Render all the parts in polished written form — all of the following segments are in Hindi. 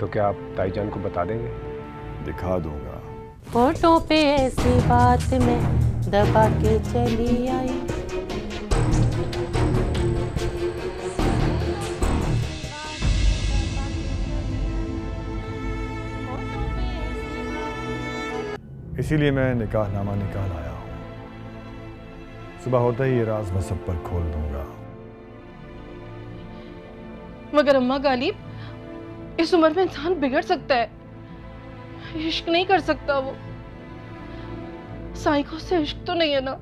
तो क्या आप ताईजान को बता देंगे? दिखा दूंगा। फोटो पे ऐसी बात में दबा के चली आई। इसीलिए मैं निकाहनामा निकाल आया हूं। सुबह होते ही ये राज मैं सब पर खोल दूंगा। मगर अम्मा गालिब, इस उम्र में इंसान बिगड़ सकता है, इश्क नहीं कर सकता वो। साईं को उससे इश्क तो नहीं है ना?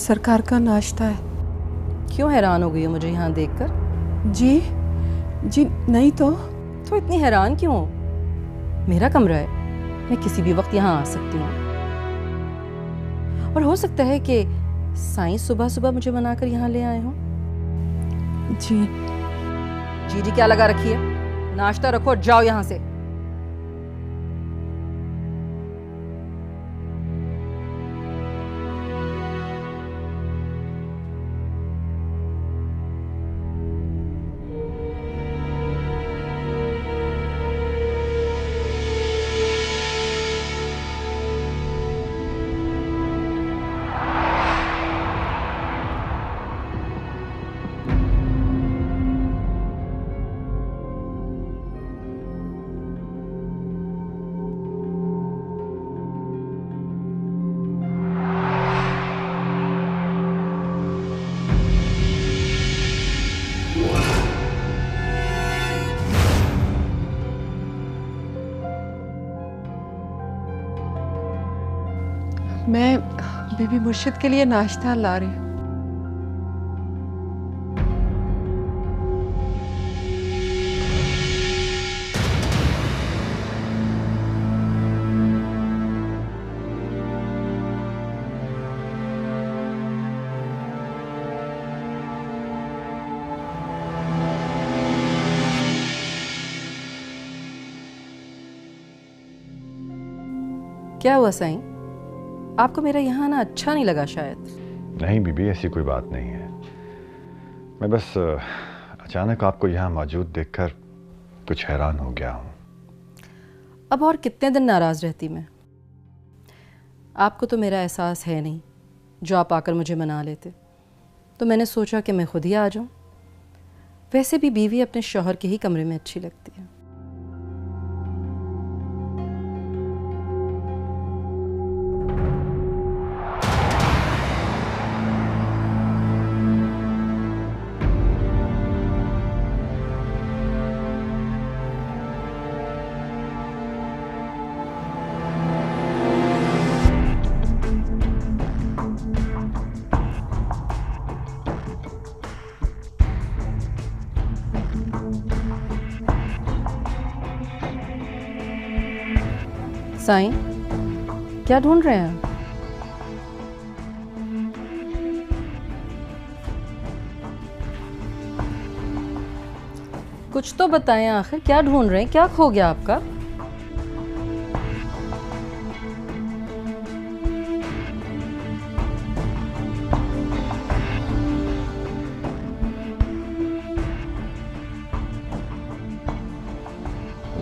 सरकार का नाश्ता है। क्यों हैरान हो गई हो मुझे यहाँ देखकर? जी जी नहीं तो इतनी हैरान क्यों हो? मेरा कमरा है, मैं किसी भी वक्त यहाँ आ सकती हूँ। और हो सकता है कि साईं सुबह सुबह मुझे बनाकर यहाँ ले आए हो। जी जी जी क्या लगा रखी है? नाश्ता रखो और जाओ यहाँ से। मैं बीबी मुर्शिद के लिए नाश्ता ला रही हूँ। क्या हुआ साईं? आपको मेरा यहाँ आना अच्छा नहीं लगा शायद? नहीं बीबी, ऐसी कोई बात नहीं है। मैं बस अचानक आपको यहाँ मौजूद देखकर कुछ हैरान हो गया हूँ। अब और कितने दिन नाराज रहती मैं? आपको तो मेरा एहसास है नहीं जो आप आकर मुझे मना लेते, तो मैंने सोचा कि मैं खुद ही आ जाऊं। वैसे भी बीवी अपने शौहर के ही कमरे में अच्छी लगती है। साईं, क्या ढूंढ रहे हैं? कुछ तो बताएं आखिर, क्या ढूंढ रहे हैं? क्या खो गया आपका?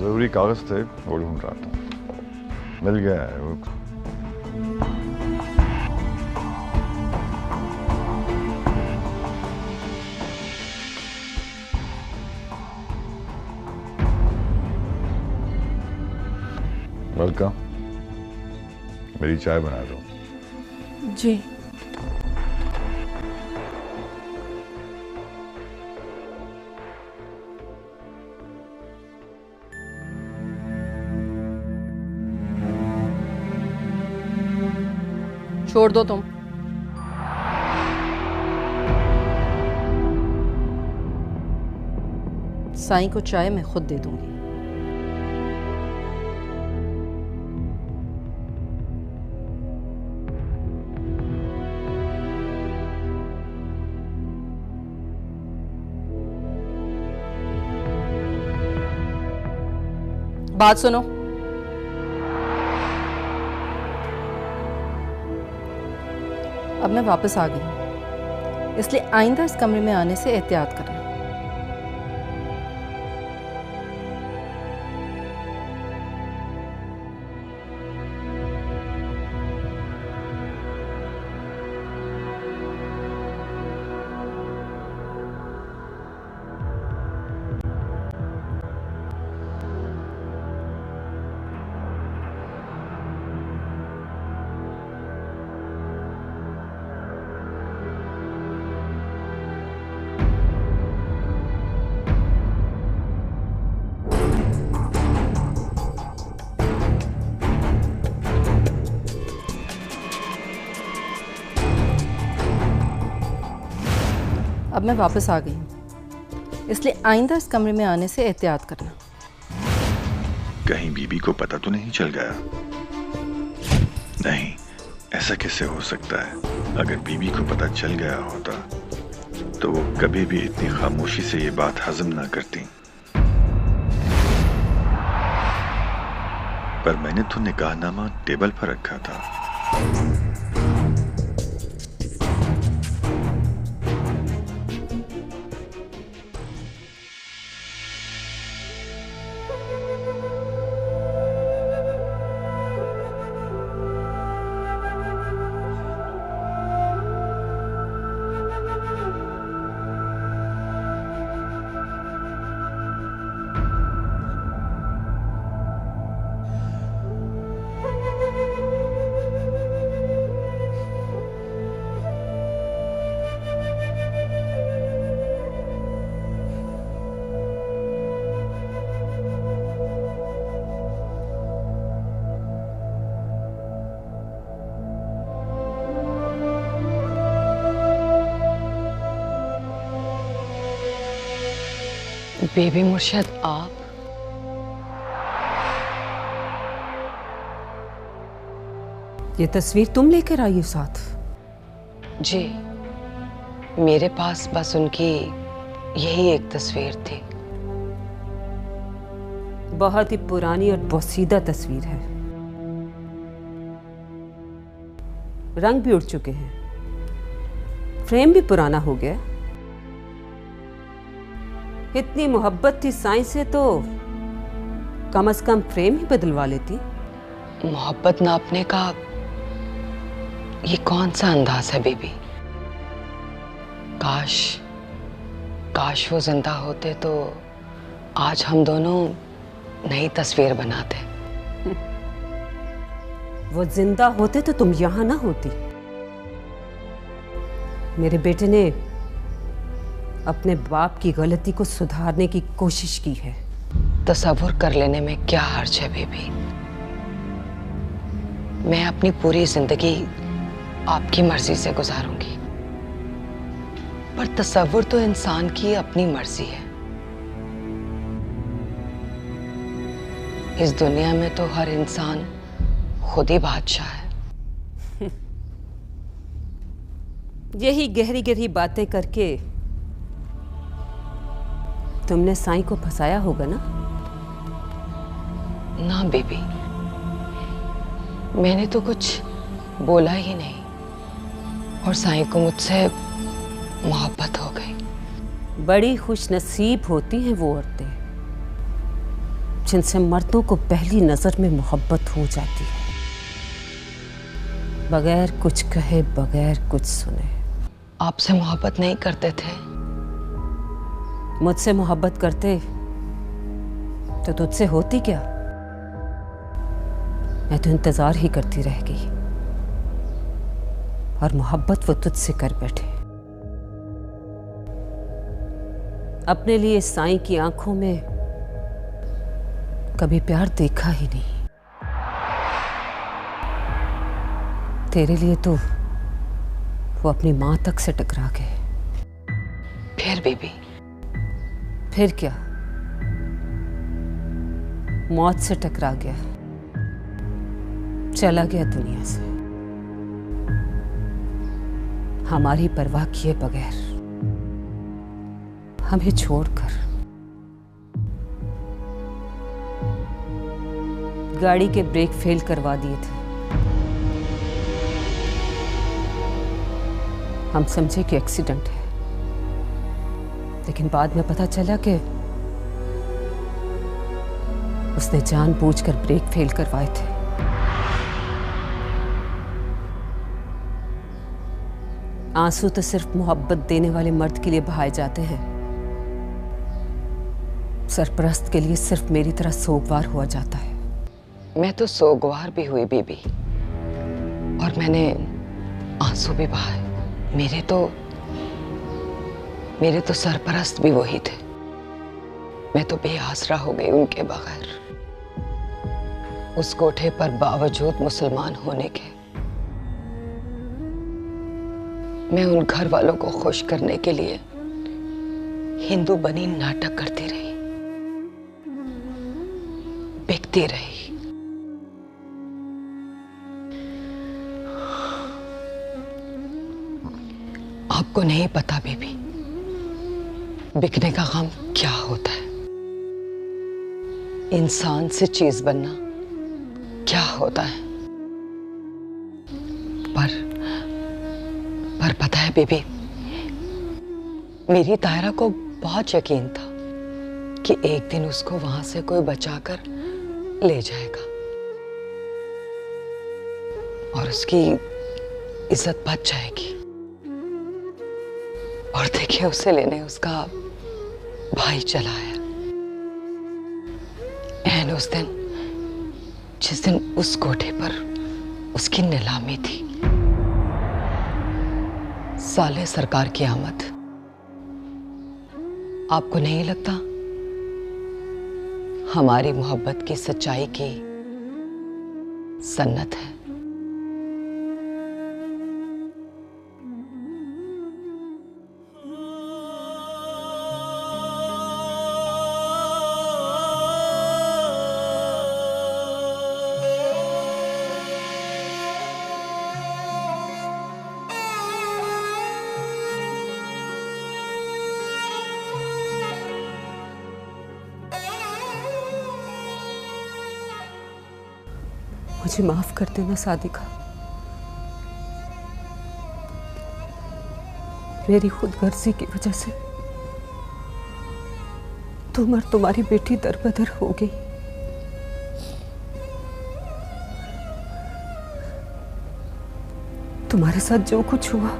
जरूरी कागज थे, वो ढूंढ रहा था। मिल गया है वो। वेलकम। मेरी चाय बना दो। जी छोड़ दो तुम। साईं को चाय मैं खुद दे दूंगी। बात सुनो, अब मैं वापस आ गई हूं, इसलिए आइंदा इस कमरे में आने से एहतियात करना। अब मैं वापस आ गई हूँ, इसलिए आइंदा इस कमरे में आने से एहतियात करना। कहीं बीबी को पता तो नहीं चल गया? नहीं, ऐसा कैसे हो सकता है? अगर बीबी को पता चल गया होता तो वो कभी भी इतनी खामोशी से ये बात हजम ना करती। पर मैंने तो निकाहनामा टेबल पर रखा था। बेबी मुर्शिद, आप? ये तस्वीर तुम लेकर आई हो साथ? जी, मेरे पास बस उनकी यही एक तस्वीर थी। बहुत ही पुरानी और पोसीदा तस्वीर है, रंग भी उड़ चुके हैं, फ्रेम भी पुराना हो गया। इतनी मोहब्बत थी साईं से तो कम से कम फ्रेम ही बदलवा लेती। मोहब्बत नापने का ये कौन सा अंदाज है बेबी? काश वो जिंदा होते तो आज हम दोनों नई तस्वीर बनाते। वो जिंदा होते तो तुम यहां ना होती। मेरे बेटे ने अपने बाप की गलती को सुधारने की कोशिश की है। तसव्वुर कर लेने में क्या हर्ज है बेबी? मैं अपनी पूरी जिंदगी आपकी मर्जी से गुजारूंगी, पर तसव्वुर तो इंसान की अपनी मर्जी है। इस दुनिया में तो हर इंसान खुद ही बादशाह है। यही गहरी गहरी बातें करके तुमने साईं को फंसाया होगा ना? ना बेबी, मैंने तो कुछ बोला ही नहीं और साईं को मुझसे मोहब्बत हो गई। बड़ी खुश नसीब होती हैं वो औरतें जिनसे मर्दों को पहली नजर में मोहब्बत हो जाती है, बगैर कुछ कहे, बगैर कुछ सुने। आपसे मोहब्बत नहीं करते थे? मुझसे मोहब्बत करते तो तुझसे होती क्या? मैं तो इंतजार ही करती रह गई और मोहब्बत वो तुझसे कर बैठे। अपने लिए साईं की आंखों में कभी प्यार देखा ही नहीं। तेरे लिए तो वो अपनी माँ तक से टकरा गए। फिर बीबी? फिर क्या, मौत से टकरा गया, चला गया दुनिया से, हमारी परवाह किए बगैर, हमें छोड़कर। गाड़ी के ब्रेक फेल करवा दिए थे। हम समझे कि एक्सीडेंट है, लेकिन बाद में पता चला कि उसने जानबूझकर ब्रेक फेल करवाए थे। आंसू तो सिर्फ मोहब्बत देने वाले मर्द के लिए बहाए जाते हैं, सरपरस्त के लिए सिर्फ मेरी तरह सोगवार हुआ जाता है। मैं तो सोगवार भी हुई बीबी, और मैंने आंसू भी बहाए। मेरे तो सरपरस्त भी वही थे। मैं तो बेआसरा हो गई उनके बगैर। उस कोठे पर बावजूद मुसलमान होने के मैं उन घर वालों को खुश करने के लिए हिंदू बनी नाटक करती रही, बिकती रही। आपको नहीं पता बेबी, बिकने का गम क्या होता है, इंसान से चीज बनना क्या होता है। पर पता है बेबी, मेरी तायरा को बहुत यकीन था कि एक दिन उसको वहां से कोई बचाकर ले जाएगा और उसकी इज्जत बच जाएगी। और देखिए, उसे लेने उसका भाई चला आया। एंड उस दिन, जिस दिन उस कोठे पर उसकी नीलामी थी, साले सरकार की आमद, आपको नहीं लगता हमारी मोहब्बत की सच्चाई की सन्नत है? मुझे माफ कर देना सादिका, मेरी खुदगर्जी की वजह से तुम और तुम्हारी बेटी दरबदर हो गई। तुम्हारे साथ जो कुछ हुआ,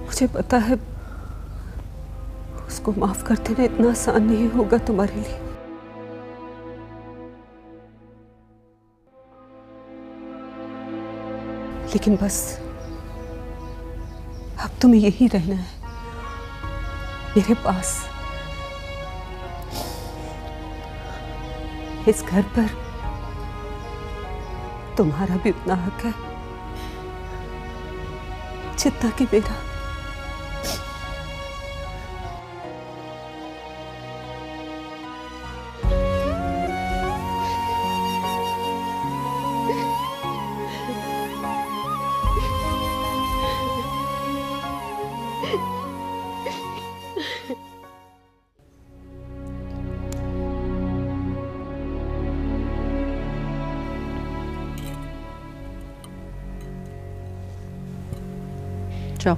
मुझे पता है उसको माफ कर देना इतना आसान नहीं होगा तुम्हारे लिए। लेकिन बस अब तुम्हें यही रहना है, मेरे पास। इस घर पर तुम्हारा भी उतना हक है जितना कि मेरा। जाओ।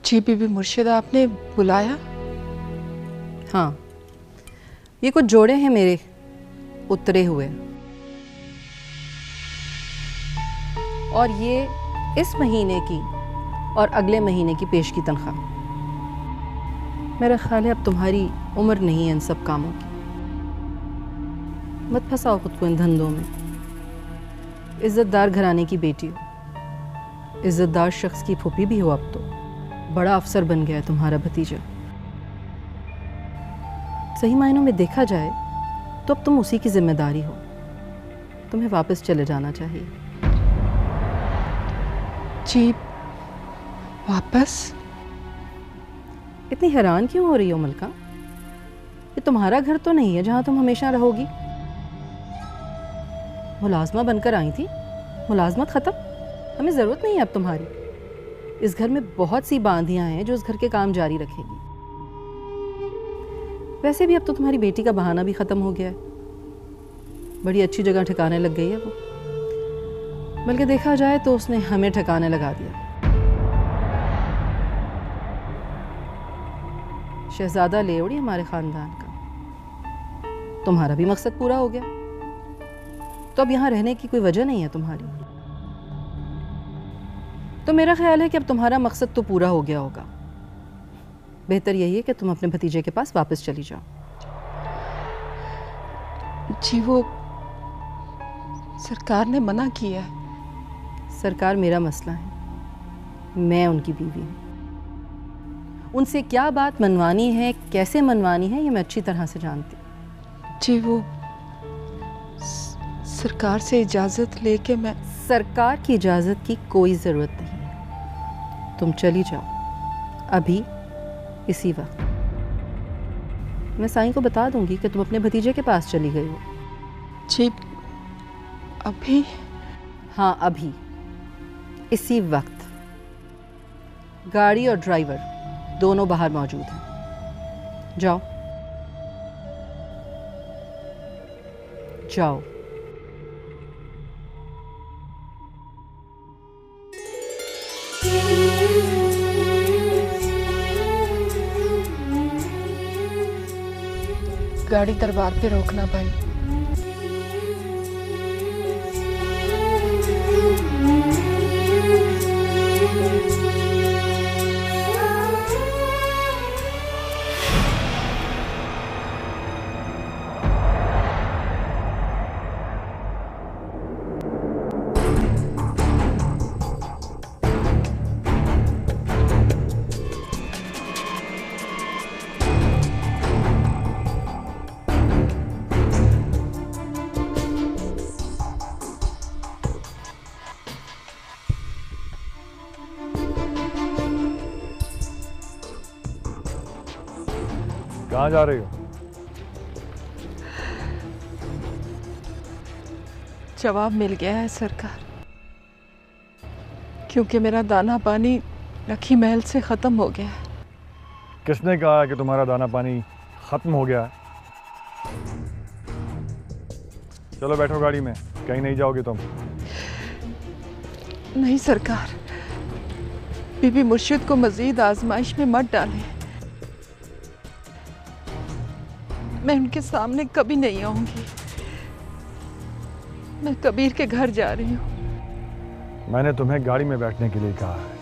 जी बीबी मुर्शिदा, आपने बुलाया? हाँ, ये कुछ जोड़े हैं मेरे उतरे हुए, और ये इस महीने की और अगले महीने की पेश की तनख्वाह। मेरा ख्याल है अब तुम्हारी उम्र नहीं है इन सब कामों की। मत फंसाओ खुद को इन धंधों में। इज्जतदार घराने की बेटी हो, इज्जतदार शख्स की फूफी भी हो अब तो। बड़ा अफसर बन गया है तुम्हारा भतीजा। सही मायनों में देखा जाए तो अब तुम उसी की जिम्मेदारी हो। तुम्हें वापस चले जाना चाहिए। जी वापस? इतनी हैरान क्यों हो रही हो मलका? ये तुम्हारा घर तो नहीं है जहां तुम हमेशा रहोगी। मुलाजमा बनकर आई थी, मुलाजमत खत्म। हमें ज़रूरत नहीं है अब तुम्हारी। इस घर में बहुत सी बांधियां हैं जो इस घर के काम जारी रखेगी। वैसे भी अब तो तुम्हारी बेटी का बहाना भी ख़त्म हो गया है। बड़ी अच्छी जगह ठिकाने लग गई है वो। बल्कि देखा जाए तो उसने हमें ठिकाने लगा दिया। शहजादा ले उड़ी हमारे ख़ानदान का। तुम्हारा भी मकसद पूरा हो गया, तो अब यहाँ रहने की कोई वजह नहीं है तुम्हारी। तो मेरा ख्याल है कि अब तुम्हारा मकसद तो पूरा हो गया होगा। बेहतर यही है कि तुम अपने भतीजे के पास वापस चली जाओ। जी वो सरकार ने मना किया है। सरकार मेरा मसला है, मैं उनकी बीवी हूँ। उनसे क्या बात मनवानी है, कैसे मनवानी है, ये मैं अच्छी तरह से जानती हूँ। जी वो सरकार से इजाज़त लेके मैं। सरकार की इजाज़त की कोई ज़रूरत नहीं है। तुम चली जाओ अभी, इसी वक्त। मैं साईं को बता दूंगी कि तुम अपने भतीजे के पास चली गई हो। जी अभी? हाँ अभी, इसी वक्त। गाड़ी और ड्राइवर दोनों बाहर मौजूद हैं। जाओ जाओ। गाड़ी दरबार पे रोकना भाई। कहाँ जा रही हो? जवाब मिल गया है सरकार, क्योंकि मेरा दाना पानी रखी महल से ख़त्म हो गया है। किसने कहा कि तुम्हारा दाना पानी खत्म हो गया है? चलो बैठो गाड़ी में, कहीं नहीं जाओगे तुम। नहीं सरकार, बीबी मुर्शिद को मजीद आजमाइश में मत डालें। मैं उनके सामने कभी नहीं आऊंगी। मैं कबीर के घर जा रही हूँ। मैंने तुम्हें गाड़ी में बैठने के लिए कहा है।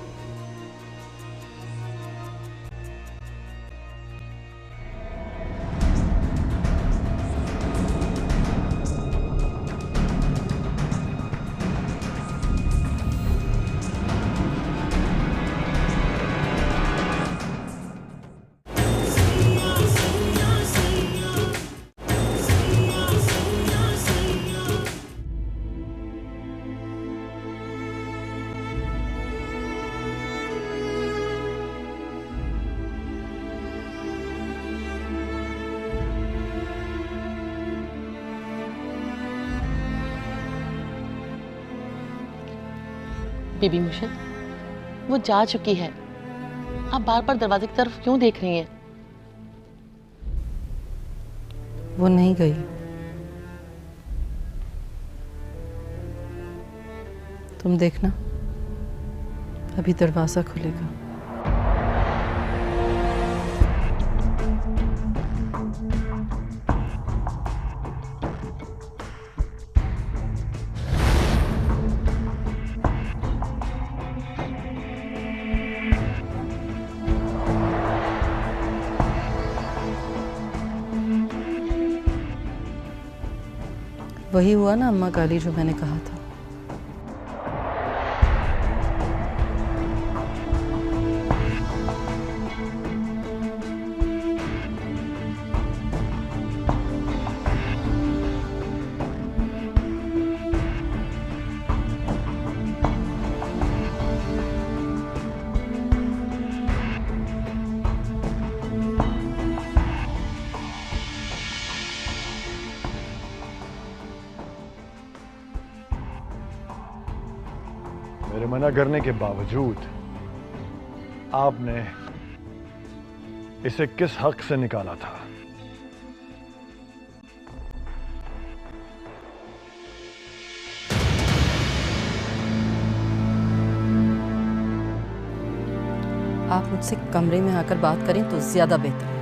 बीबी मुर्शिद, वो जा चुकी है। आप बार बार दरवाजे की तरफ क्यों देख रही हैं? वो नहीं गई। तुम देखना, अभी दरवाजा खुलेगा। वही हुआ ना अम्मा काली, जो मैंने कहा था। मेरे मना करने के बावजूद आपने इसे किस हक से निकाला था? आप मुझसे कमरे में आकर बात करें तो ज्यादा बेहतर है।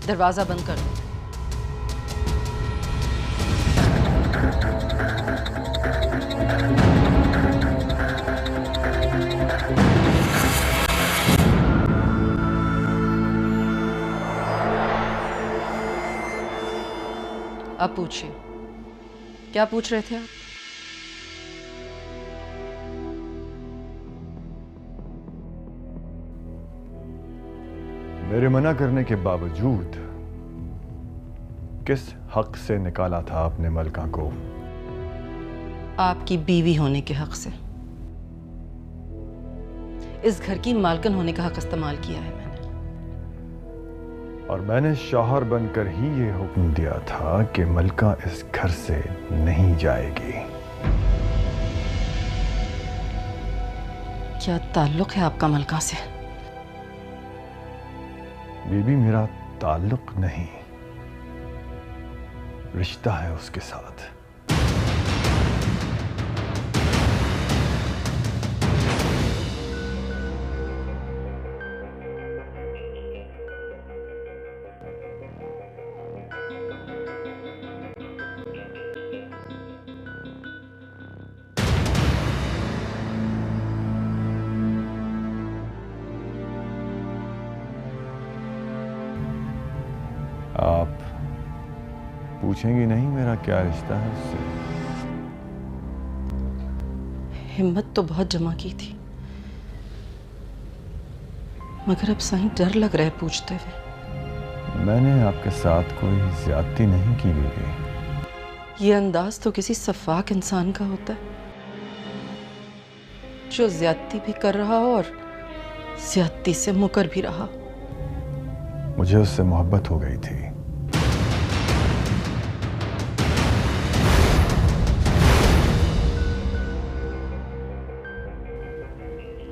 दरवाजा बंद कर दो। अब पूछिए, क्या पूछ रहे थे आप? मेरे मना करने के बावजूद किस हक से निकाला था आपने मलका को? आपकी बीवी होने के हक से। इस घर की मालकिन होने का हक इस्तेमाल किया है मैंने। और मैंने शौहर बनकर ही ये हुक्म दिया था कि मलका इस घर से नहीं जाएगी। क्या ताल्लुक है आपका मलका से? बीबी, मेरा ताल्लुक नहीं, रिश्ता है उसके साथ। आप पूछेंगी नहीं मेरा क्या रिश्ता है उससे? हिम्मत तो बहुत जमा की थी, मगर अब साईं डर लग रहा है पूछते हुए। मैंने आपके साथ कोई ज्यादती नहीं की बीबी। ये अंदाज तो किसी सफाक इंसान का होता है, जो ज्यादती भी कर रहा और ज्यादती से मुकर भी रहा। मुझे उससे मोहब्बत हो गई थी।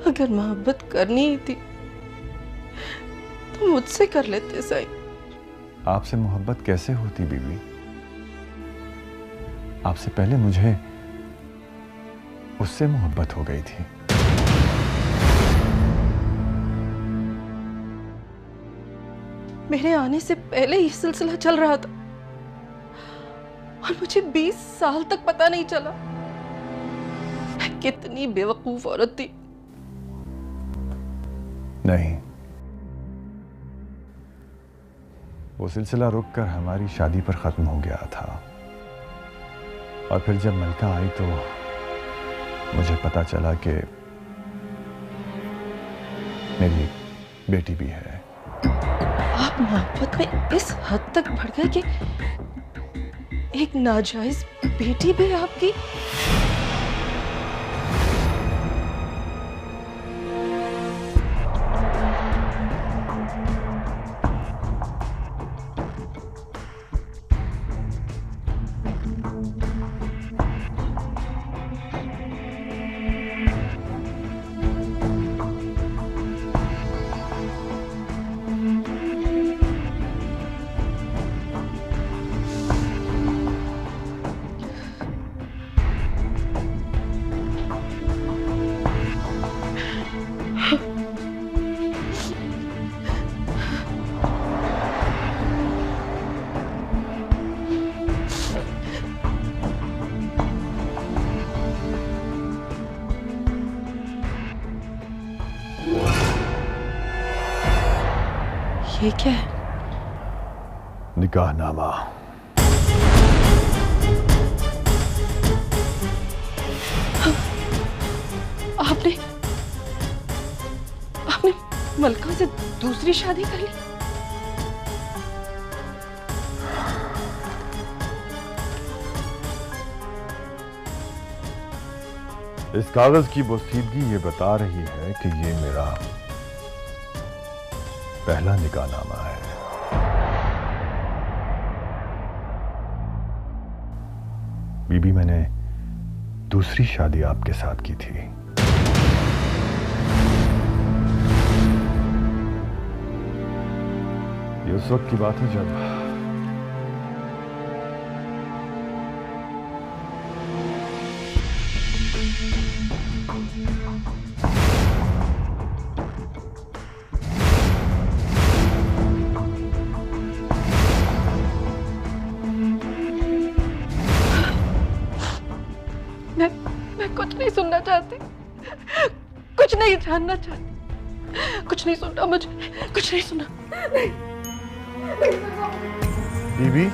अगर मोहब्बत करनी ही थी तो मुझसे कर लेते साईं। आपसे मोहब्बत कैसे होती बीबी? आपसे पहले मुझे उससे मोहब्बत हो गई थी। मेरे आने से पहले ही सिलसिला चल रहा था और मुझे 20 साल तक पता नहीं चला। मैं कितनी बेवकूफ औरत थी। नहीं, वो सिलसिला रुककर हमारी शादी पर खत्म हो गया था। और फिर जब मलका आई तो मुझे पता चला कि मेरी बेटी भी है। आप मोहब्बत में इस हद तक बढ़ गए कि एक नाजायज बेटी भी है आपकी? ये क्या है? निकाहनामा। आपने आपने मलका से दूसरी शादी कर ली? इस कागज की बोसीदगी ये बता रही है कि ये मेरा पहला निकाहनामा है। बीबी, मैंने दूसरी शादी आपके साथ की थी। ये उस वक्त की बात है जब मैं कुछ नहीं सुनना चाहती, कुछ नहीं जानना चाहती, कुछ नहीं सुनना, मुझे कुछ नहीं सुनना। बीबी,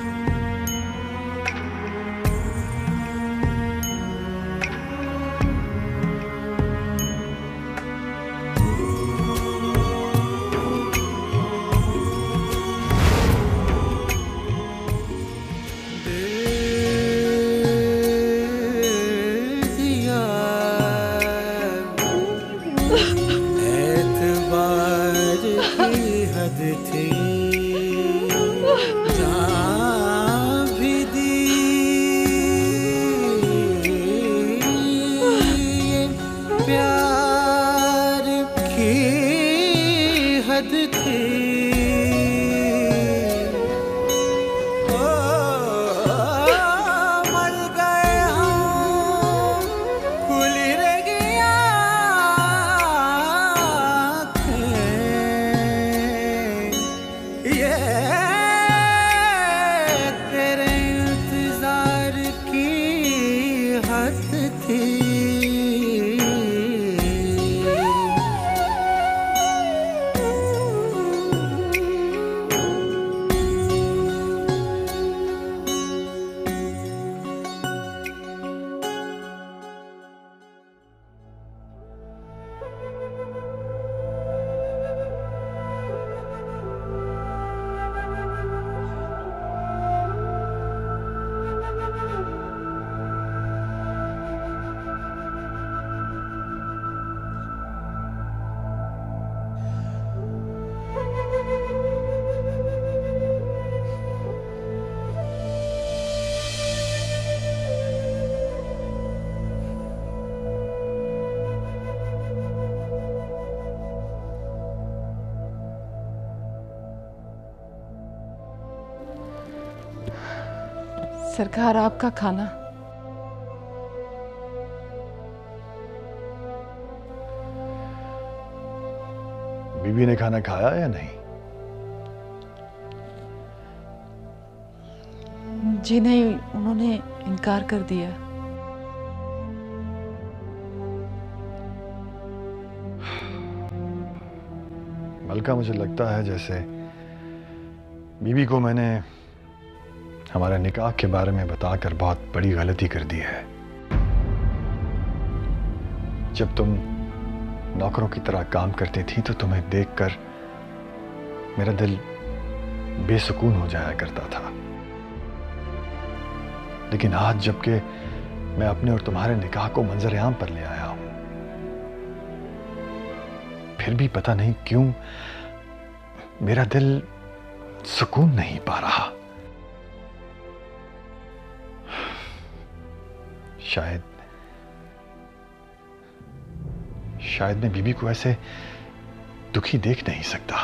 सरकार, आपका खाना। बीबी ने खाना खाया या नहीं? जी नहीं, उन्होंने इनकार कर दिया। मलका, मुझे लगता है जैसे बीबी को मैंने हमारे निकाह के बारे में बताकर बहुत बड़ी गलती कर दी है। जब तुम नौकरों की तरह काम करती थी तो तुम्हें देखकर मेरा दिल बेसुकून हो जाया करता था, लेकिन आज जबकि मैं अपने और तुम्हारे निकाह को मंजर-ए-आम पर ले आया हूं, फिर भी पता नहीं क्यों मेरा दिल सुकून नहीं पा रहा। शायद मैं बीबी को ऐसे दुखी देख नहीं सकता।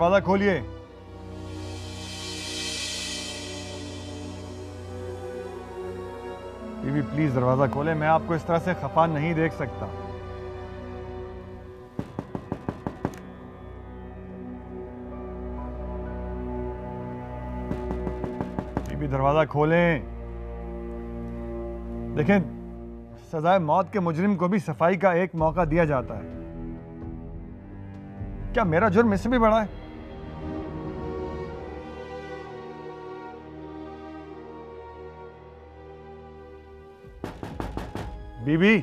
दरवाजा खोलिए। बीबी प्लीज दरवाजा खोले, मैं आपको इस तरह से खफा नहीं देख सकता। बीबी दरवाजा खोलें। देखें, सजाए मौत के मुजरिम को भी सफाई का एक मौका दिया जाता है। क्या मेरा जुर्म इससे भी बड़ा है? बीबी,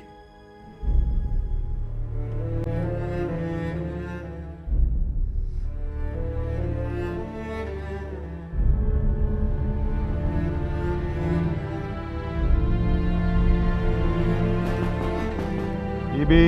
बीबी,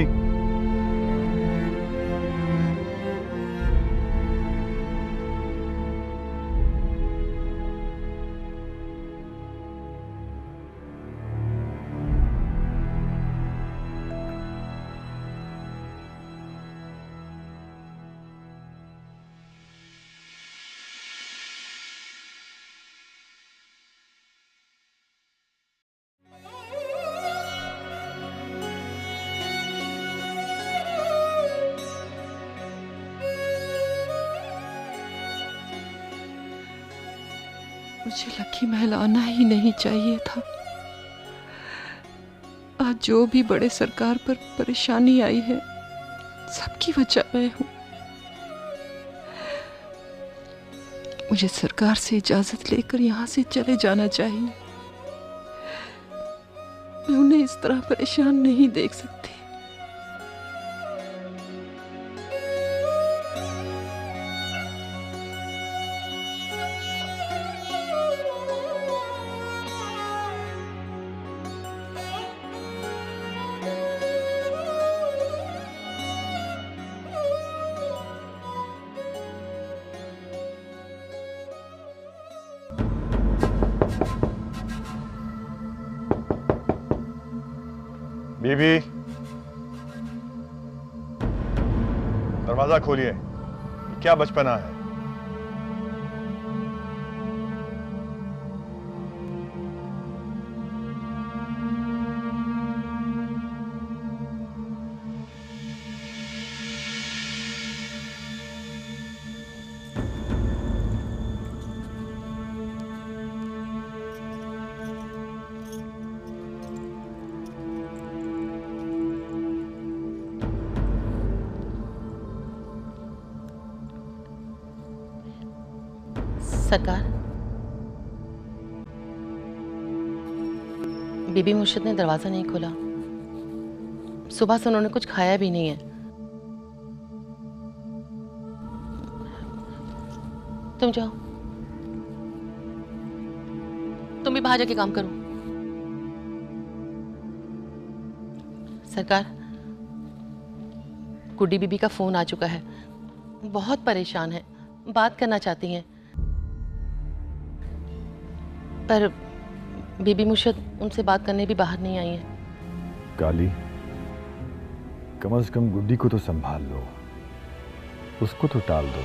मुझे लकी महल आना ही नहीं चाहिए था। आज जो भी बड़े सरकार पर परेशानी आई है, सबकी वजह मैं हूं। मुझे सरकार से इजाजत लेकर यहां से चले जाना चाहिए। मैं उन्हें इस तरह परेशान नहीं देख सकती। बीबी दरवाजा खोलिए। क्या बचपना है? सरकार, बीबी मुर्शिद ने दरवाजा नहीं खोला। सुबह से उन्होंने कुछ खाया भी नहीं है। तुम जाओ, तुम भी बाहर जाके काम करो। सरकार, गुड्डी बीबी का फोन आ चुका है। बहुत परेशान है, बात करना चाहती हैं, पर बीबी मुर्शिद उनसे बात करने भी बाहर नहीं आई है। काली, कम से कम गुड्डी को तो संभाल लो, उसको तो टाल दो।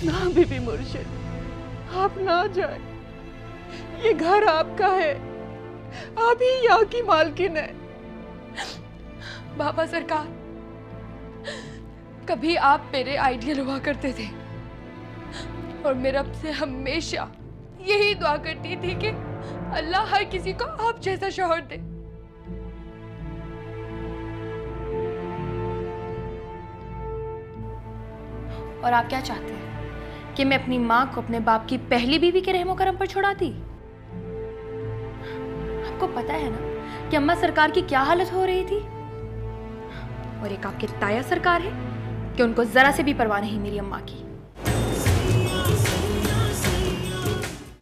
ना बीबी मुर्शिद, आप ना जाए। ये घर आपका है, आप ही यहाँ की मालकिन है। बाबा सरकार, कभी आप मेरे आइडियल हुआ करते थे और मैं रब से हमेशा यही दुआ करती थी कि अल्लाह हर किसी को आप जैसा शौहर दे। और आप क्या चाहते हैं कि मैं अपनी माँ को अपने बाप की पहली बीवी के रहमो करम पर छुड़ा दी? आपको पता है ना कि अम्मा सरकार की क्या हालत हो रही थी। और एक आपके ताया सरकार है कि उनको जरा से भी परवाह नहीं मेरी अम्मा की।